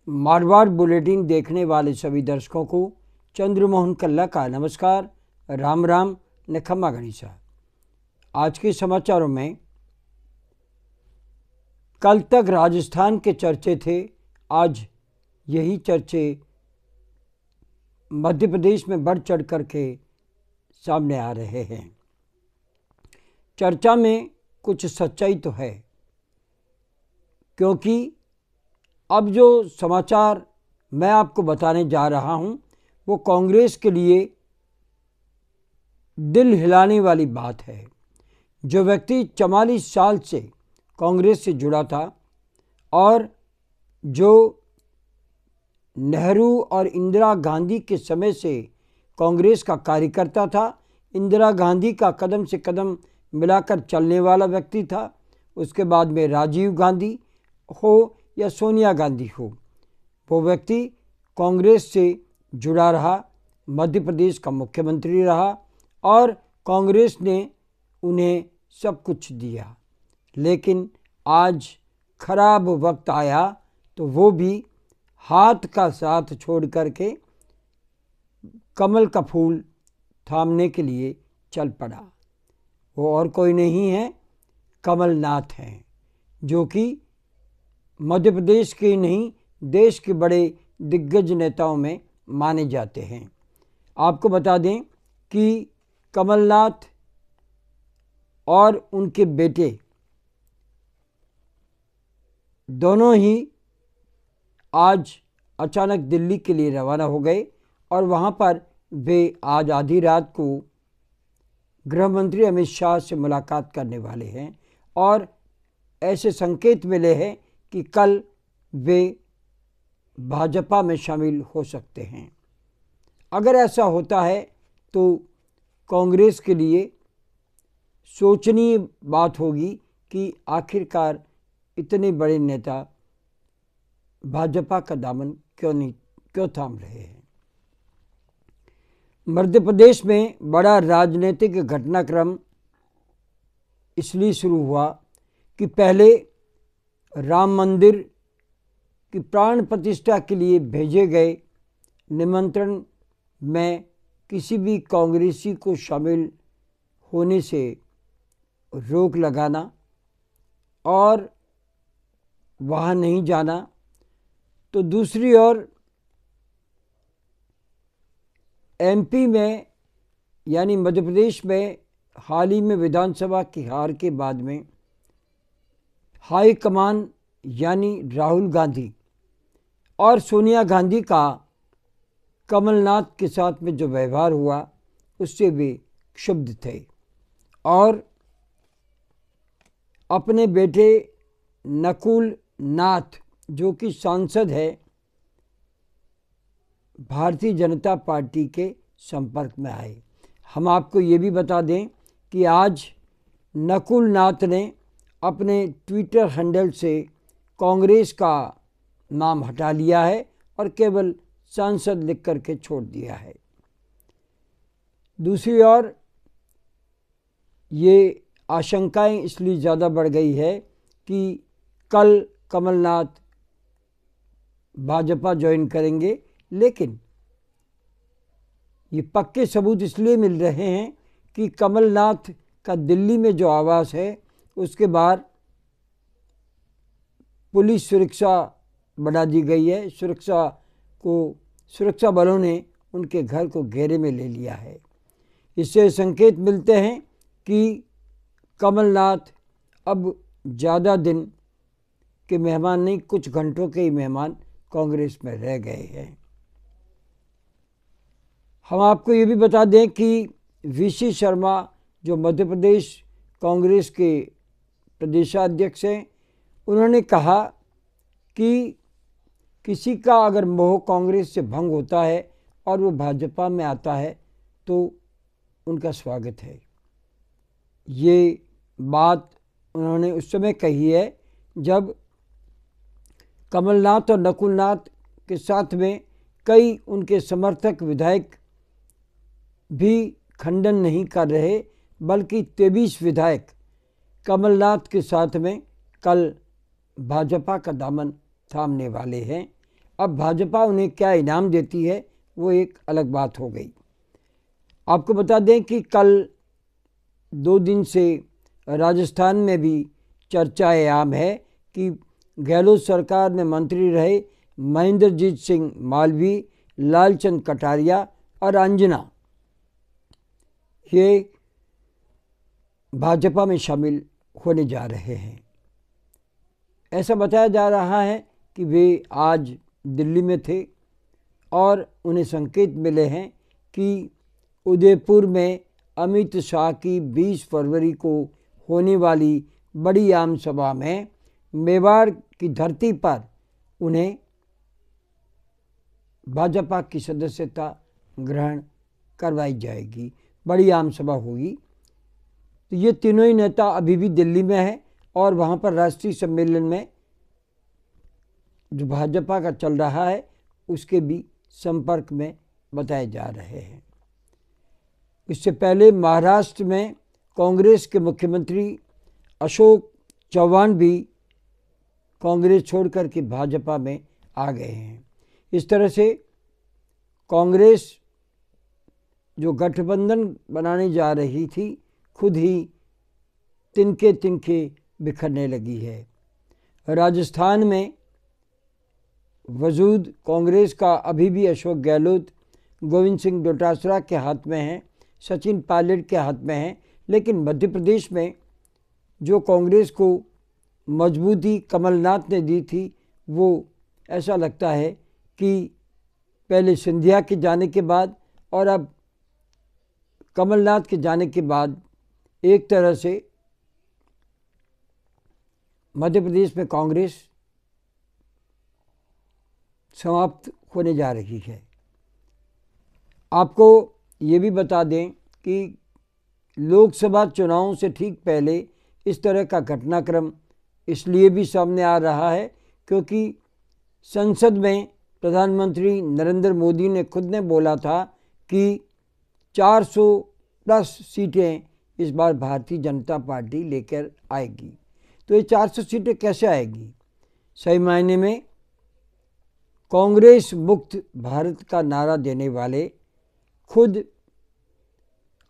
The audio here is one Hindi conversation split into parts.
मारवाड़ बुलेटिन देखने वाले सभी दर्शकों को चंद्रमोहन कल्ला का नमस्कार, राम राम, नखम्मा गणिसा। आज के समाचारों में कल तक राजस्थान के चर्चे थे, आज यही चर्चे मध्य प्रदेश में बढ़ चढ़ करके सामने आ रहे हैं। चर्चा में कुछ सच्चाई तो है, क्योंकि अब जो समाचार मैं आपको बताने जा रहा हूं वो कांग्रेस के लिए दिल हिलाने वाली बात है। जो व्यक्ति 44 साल से कांग्रेस से जुड़ा था और जो नेहरू और इंदिरा गांधी के समय से कांग्रेस का कार्यकर्ता था, इंदिरा गांधी का कदम से कदम मिलाकर चलने वाला व्यक्ति था, उसके बाद में राजीव गांधी हो या सोनिया गांधी हो, वो व्यक्ति कांग्रेस से जुड़ा रहा, मध्य प्रदेश का मुख्यमंत्री रहा और कांग्रेस ने उन्हें सब कुछ दिया। लेकिन आज खराब वक्त आया तो वो भी हाथ का साथ छोड़ करके कमल का फूल थामने के लिए चल पड़ा। वो और कोई नहीं है, कमलनाथ हैं, जो कि मध्य प्रदेश के ही नहीं देश के बड़े दिग्गज नेताओं में माने जाते हैं। आपको बता दें कि कमलनाथ और उनके बेटे दोनों ही आज अचानक दिल्ली के लिए रवाना हो गए और वहाँ पर वे आज आधी रात को गृह मंत्री अमित शाह से मुलाकात करने वाले हैं और ऐसे संकेत मिले हैं कि कल वे भाजपा में शामिल हो सकते हैं। अगर ऐसा होता है तो कांग्रेस के लिए सोचनीय बात होगी कि आखिरकार इतने बड़े नेता भाजपा का दामन क्यों थाम रहे हैं। मध्य प्रदेश में बड़ा राजनीतिक घटनाक्रम इसलिए शुरू हुआ कि पहले राम मंदिर की प्राण प्रतिष्ठा के लिए भेजे गए निमंत्रण में किसी भी कांग्रेसी को शामिल होने से रोक लगाना और वहाँ नहीं जाना, तो दूसरी ओर एमपी में यानी मध्य प्रदेश में हाल ही में विधानसभा की हार के बाद में हाई कमान यानी राहुल गांधी और सोनिया गांधी का कमलनाथ के साथ में जो व्यवहार हुआ उससे वे क्षुब्ध थे और अपने बेटे नकुल नाथ, जो कि सांसद है, भारतीय जनता पार्टी के संपर्क में आए। हम आपको ये भी बता दें कि आज नकुल नाथ ने अपने ट्विटर हैंडल से कांग्रेस का नाम हटा लिया है और केवल सांसद लिख करके छोड़ दिया है। दूसरी ओर ये आशंकाएं इसलिए ज़्यादा बढ़ गई है कि कल कमलनाथ भाजपा ज्वाइन करेंगे, लेकिन ये पक्के सबूत इसलिए मिल रहे हैं कि कमलनाथ का दिल्ली में जो आवास है उसके बाहर पुलिस सुरक्षा बढ़ा दी गई है। सुरक्षा बलों ने उनके घर को घेरे में ले लिया है। इससे संकेत मिलते हैं कि कमलनाथ अब ज़्यादा दिन के मेहमान नहीं, कुछ घंटों के ही मेहमान कांग्रेस में रह गए हैं। हम आपको ये भी बता दें कि वीसी शर्मा, जो मध्य प्रदेश कांग्रेस के प्रदेशाध्यक्ष हैं, उन्होंने कहा कि किसी का अगर मोह कांग्रेस से भंग होता है और वो भाजपा में आता है तो उनका स्वागत है। ये बात उन्होंने उस समय कही है जब कमलनाथ और नकुलनाथ के साथ में कई उनके समर्थक विधायक भी खंडन नहीं कर रहे, बल्कि 23 विधायक कमलनाथ के साथ में कल भाजपा का दामन थामने वाले हैं। अब भाजपा उन्हें क्या इनाम देती है वो एक अलग बात हो गई। आपको बता दें कि कल 2 दिन से राजस्थान में भी चर्चाएं आम है कि गहलोत सरकार में मंत्री रहे महेंद्रजीत सिंह मालवीय, लालचंद कटारिया और अंजना ये भाजपा में शामिल होने जा रहे हैं। ऐसा बताया जा रहा है कि वे आज दिल्ली में थे और उन्हें संकेत मिले हैं कि उदयपुर में अमित शाह की 20 फरवरी को होने वाली बड़ी आम सभा में मेवाड़ की धरती पर उन्हें भाजपा की सदस्यता ग्रहण करवाई जाएगी, बड़ी आम सभा होगी। तो ये तीनों ही नेता अभी भी दिल्ली में हैं और वहाँ पर राष्ट्रीय सम्मेलन में जो भाजपा का चल रहा है उसके भी संपर्क में बताए जा रहे हैं। इससे पहले महाराष्ट्र में कांग्रेस के मुख्यमंत्री अशोक चव्हाण भी कांग्रेस छोड़कर के भाजपा में आ गए हैं। इस तरह से कांग्रेस जो गठबंधन बनाने जा रही थी खुद ही तिनके तिनके बिखरने लगी है। राजस्थान में वजूद कांग्रेस का अभी भी अशोक गहलोत, गोविंद सिंह डोटासरा के हाथ में है, सचिन पायलट के हाथ में है, लेकिन मध्य प्रदेश में जो कांग्रेस को मजबूती कमलनाथ ने दी थी वो ऐसा लगता है कि पहले सिंधिया के जाने के बाद और अब कमलनाथ के जाने के बाद एक तरह से मध्य प्रदेश में कांग्रेस समाप्त होने जा रही है। आपको ये भी बता दें कि लोकसभा चुनावों से ठीक पहले इस तरह का घटनाक्रम इसलिए भी सामने आ रहा है क्योंकि संसद में प्रधानमंत्री नरेंद्र मोदी ने खुद ने बोला था कि 400 प्लस सीटें इस बार भारतीय जनता पार्टी लेकर आएगी। तो ये 400 सीटें कैसे आएगी? सही मायने में कांग्रेस मुक्त भारत का नारा देने वाले खुद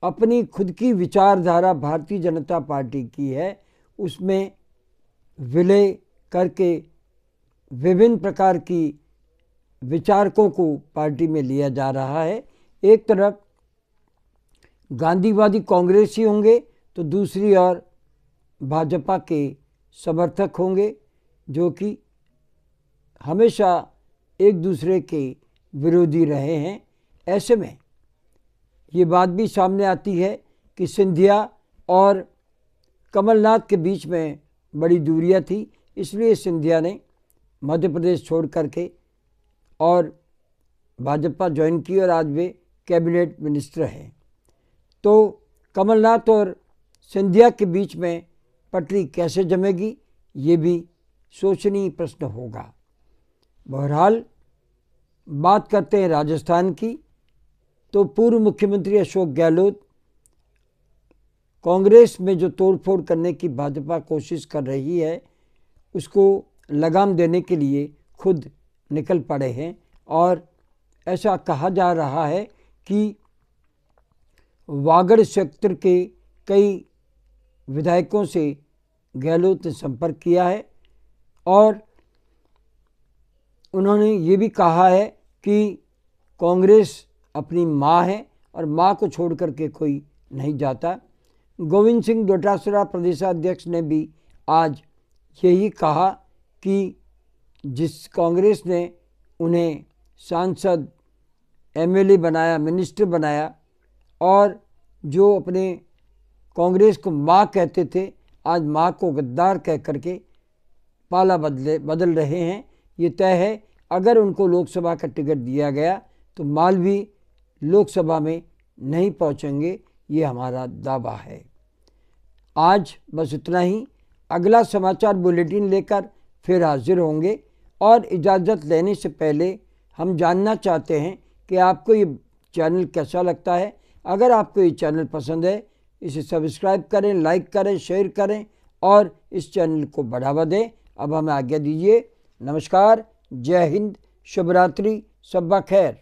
अपनी खुद की विचारधारा भारतीय जनता पार्टी की है, उसमें विलय करके विभिन्न प्रकार की विचारकों को पार्टी में लिया जा रहा है। एक तरफ गांधीवादी कांग्रेसी होंगे तो दूसरी ओर भाजपा के समर्थक होंगे जो कि हमेशा एक दूसरे के विरोधी रहे हैं। ऐसे में ये बात भी सामने आती है कि सिंधिया और कमलनाथ के बीच में बड़ी दूरियां थी, इसलिए सिंधिया ने मध्य प्रदेश छोड़ करके और भाजपा ज्वाइन की और आज वे कैबिनेट मिनिस्टर हैं। तो कमलनाथ और सिंधिया के बीच में पटरी कैसे जमेगी ये भी सोचनीय प्रश्न होगा। बहरहाल बात करते हैं राजस्थान की, तो पूर्व मुख्यमंत्री अशोक गहलोत कांग्रेस में जो तोड़फोड़ करने की भाजपा कोशिश कर रही है उसको लगाम देने के लिए खुद निकल पड़े हैं और ऐसा कहा जा रहा है कि वागड़ क्षेत्र के कई विधायकों से गहलोत ने संपर्क किया है और उन्होंने ये भी कहा है कि कांग्रेस अपनी माँ है और माँ को छोड़ करके कोई नहीं जाता। गोविंद सिंह डोटासरा प्रदेशाध्यक्ष ने भी आज यही कहा कि जिस कांग्रेस ने उन्हें सांसद, एमएलए बनाया, मिनिस्टर बनाया और जो अपने कांग्रेस को माँ कहते थे आज माँ को गद्दार कह करके पाला बदल रहे हैं। ये तय है अगर उनको लोकसभा का टिकट दिया गया तो मालवीय लोकसभा में नहीं पहुंचेंगे, ये हमारा दावा है। आज बस इतना ही। अगला समाचार बुलेटिन लेकर फिर हाजिर होंगे और इजाज़त लेने से पहले हम जानना चाहते हैं कि आपको ये चैनल कैसा लगता है। अगर आपको ये चैनल पसंद है इसे सब्सक्राइब करें, लाइक करें, शेयर करें और इस चैनल को बढ़ावा दें। अब हमें आज्ञा दीजिए। नमस्कार, जय हिंद, शुभ रात्रि, शब्बा खैर।